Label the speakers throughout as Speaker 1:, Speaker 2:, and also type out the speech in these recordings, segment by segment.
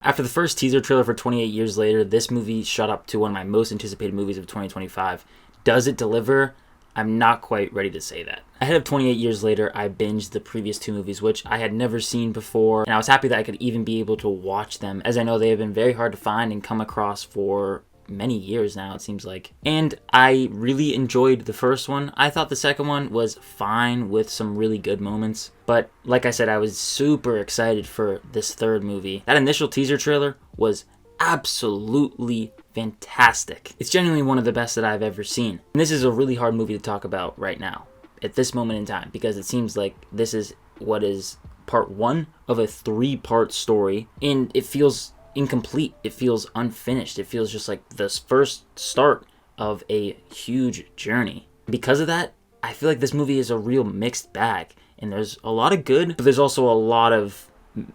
Speaker 1: After the first teaser trailer for 28 Years Later, this movie shot up to one of my most anticipated movies of 2025. Does it deliver? I'm not quite ready to say that. Ahead of 28 Years Later, I binged the previous two movies, which I had never seen before, and I was happy that I could even be able to watch them, as I know they have been very hard to find and come across for many years now, it seems like. And I really enjoyed the first one. I thought the second one was fine with some really good moments, but like I said, I was super excited for this third movie. That initial teaser trailer was absolutely fantastic. It's genuinely one of the best that I've ever seen. And this is a really hard movie to talk about right now, at this moment in time, because it seems like this is what is part one of a 3-part story, and it feels incomplete. It feels unfinished. It feels just like this first start of a huge journey. Because of that, I feel like this movie is a real mixed bag, and there's a lot of good, but there's also a lot of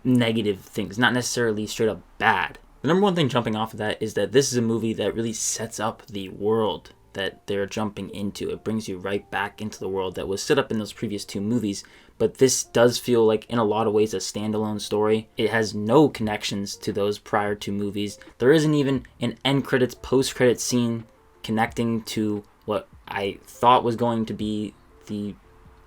Speaker 1: negative things, not necessarily straight up bad. The number one thing jumping off of that is that this is a movie that really sets up the world that they're jumping into. It brings you right back into the world that was set up in those previous two movies, but this does feel like, in a lot of ways, a standalone story. It has no connections to those prior two movies. There isn't even an end credits, post credits scene connecting to what I thought was going to be the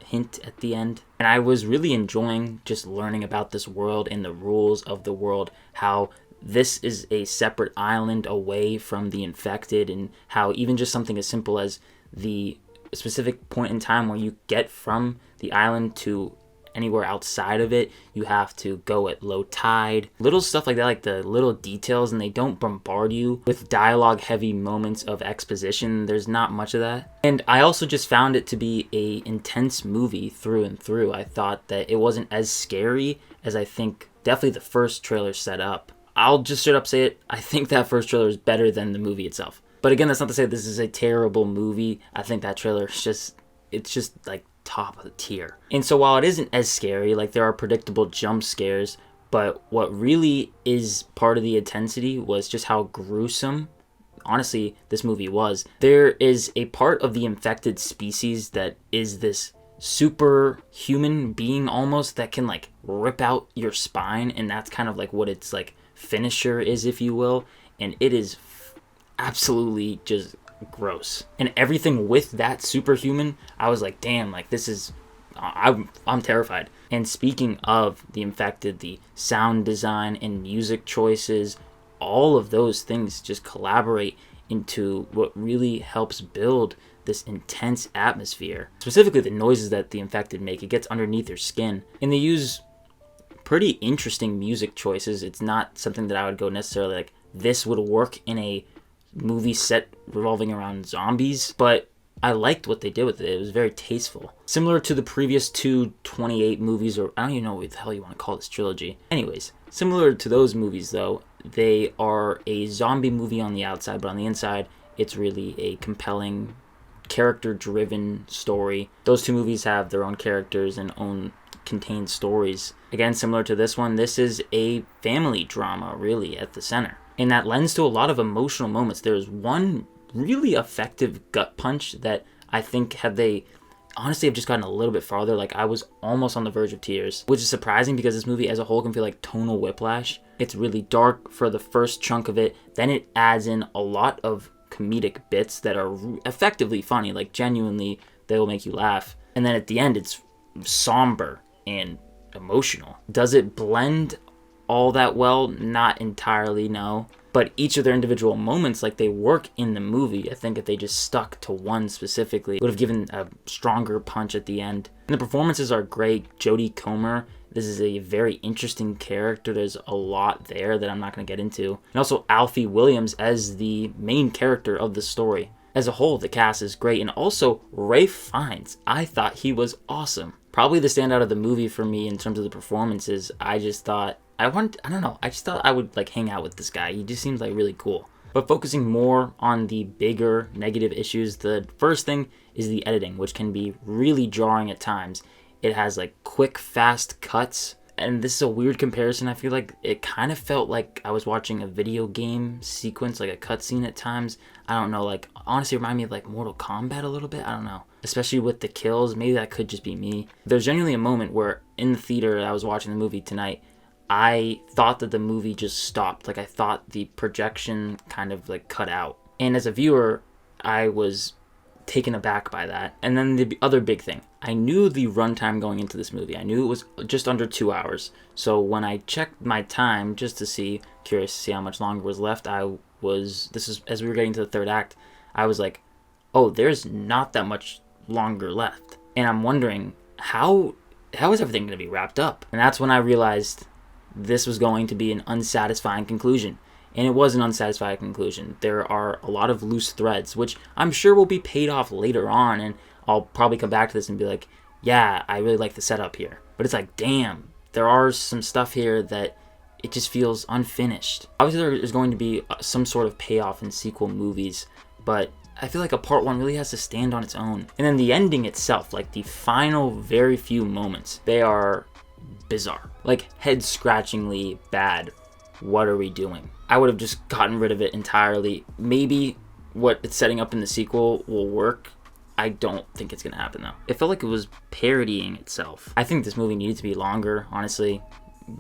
Speaker 1: hint at the end. And I was really enjoying just learning about this world and the rules of the world, how this is a separate island away from the infected, and how even just something as simple as the specific point in time where you get from the island to anywhere outside of it, you have to go at low tide. Little stuff like that, like the little details, and they don't bombard you with dialogue heavy moments of exposition. There's not much of that. And I also just found it to be a intense movie through and through. I thought that it wasn't as scary as I think definitely the first trailer set up. I'll just straight up say it, I think that first trailer is better than the movie itself. But again, that's not to say this is a terrible movie. I think that trailer is just like top of the tier. And so while it isn't as scary, like there are predictable jump scares, but what really is part of the intensity was just how gruesome, honestly, this movie was. There is a part of the infected species that is this superhuman being almost that can like rip out your spine, and that's kind of like what it's like finisher is, if you will, and it is absolutely just gross. And everything with that superhuman, I was like, damn, like this is, I'm terrified. And speaking of the infected, the sound design and music choices, all of those things just collaborate into what really helps build this intense atmosphere. Specifically the noises that the infected make, it gets underneath their skin, and they use pretty interesting music choices. It's not something that I would go necessarily like, this would work in a movie set revolving around zombies, but I liked what they did with it. It was very tasteful. Similar to the previous two 28 movies, or I don't even know what the hell you want to call this trilogy. Anyways, similar to those movies though, they are a zombie movie on the outside, but on the inside, it's really a compelling, character-driven story. Those two movies have their own characters and own contained stories. Again, similar to this one, this is a family drama really at the center, and that lends to a lot of emotional moments. There's one really effective gut punch that I think, had they honestly have just gotten a little bit farther, like I was almost on the verge of tears, which is surprising because this movie as a whole can feel like tonal whiplash. It's really dark for the first chunk of it, then it adds in a lot of comedic bits that are effectively funny, like genuinely they will make you laugh, and then at the end it's somber and emotional. Does it blend all that well? Not entirely, no. But each of their individual moments, like they work in the movie. I think if they just stuck to one specifically, would have given a stronger punch at the end. And the performances are great. Jodie Comer, this is a very interesting character. There's a lot there that I'm not going to get into. And also Alfie Williams as the main character of the story. As a whole, the cast is great. And also Ralph Fiennes, I thought he was awesome. Probably the standout of the movie for me in terms of the performances. I just thought I just thought I would like hang out with this guy. He just seems like really cool. But focusing more on the bigger negative issues, the first thing is the editing, which can be really jarring at times. It has like quick, fast cuts. And this is a weird comparison. I feel like it kind of felt like I was watching a video game sequence, like a cutscene at times. I don't know, like honestly it reminded me of like Mortal Kombat a little bit. I don't know. Especially with the kills. Maybe that could just be me. There's genuinely a moment where in the theater I was watching the movie tonight, I thought that the movie just stopped. Like, I thought the projection kind of like cut out. And as a viewer, I was taken aback by that. And then the other big thing, I knew the runtime going into this movie. I knew it was just under 2 hours. So when I checked my time just to see, curious to see how much longer was left, this is as we were getting to the third act, I was like, oh, there's not that much longer left. And I'm wondering, how is everything going to be wrapped up? And that's when I realized this was going to be an unsatisfying conclusion. And it was an unsatisfying conclusion. There are a lot of loose threads, which I'm sure will be paid off later on, and I'll probably come back to this and be like, yeah, I really like the setup here. But it's like, damn, there are some stuff here that it just feels unfinished. Obviously, there is going to be some sort of payoff in sequel movies, but I feel like a part one really has to stand on its own. And then the ending itself, like the final very few moments, they are bizarre. Like, head-scratchingly bad. What are we doing? I would have just gotten rid of it entirely. Maybe what it's setting up in the sequel will work. I don't think it's going to happen, though. It felt like it was parodying itself. I think this movie needed to be longer, honestly.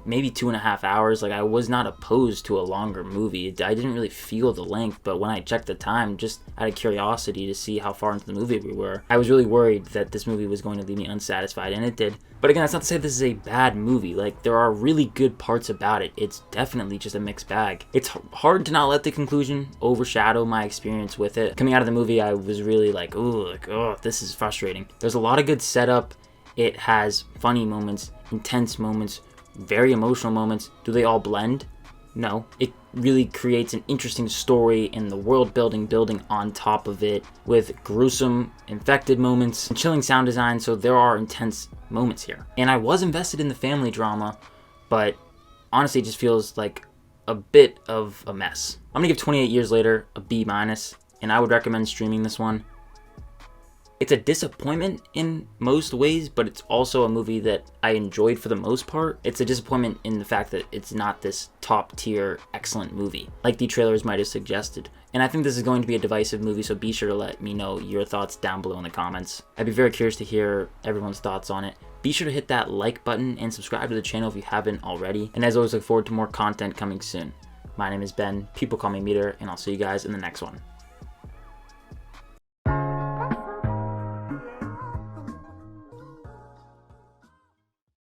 Speaker 1: Maybe 2.5 hours. Like, I was not opposed to a longer movie. I didn't really feel the length, but when I checked the time, just out of curiosity to see how far into the movie we were, I was really worried that this movie was going to leave me unsatisfied, and it did. But again, that's not to say this is a bad movie. Like, there are really good parts about it. It's definitely just a mixed bag. It's hard to not let the conclusion overshadow my experience with it. Coming out of the movie, I was really like, oh, this is frustrating. There's a lot of good setup. It has funny moments, intense moments, very emotional moments. Do they all blend? No. It really creates an interesting story and the world building on top of it with gruesome, infected moments and chilling sound design, so there are intense moments here. And I was invested in the family drama, but honestly it just feels like a bit of a mess. I'm gonna give 28 Years Later a B-, and I would recommend streaming this one. It's a disappointment in most ways, but it's also a movie that I enjoyed for the most part. It's a disappointment in the fact that it's not this top tier excellent movie, like the trailers might have suggested. And I think this is going to be a divisive movie, so be sure to let me know your thoughts down below in the comments. I'd be very curious to hear everyone's thoughts on it. Be sure to hit that like button and subscribe to the channel if you haven't already. And as always, look forward to more content coming soon. My name is Ben, people call me Meter, and I'll see you guys in the next one.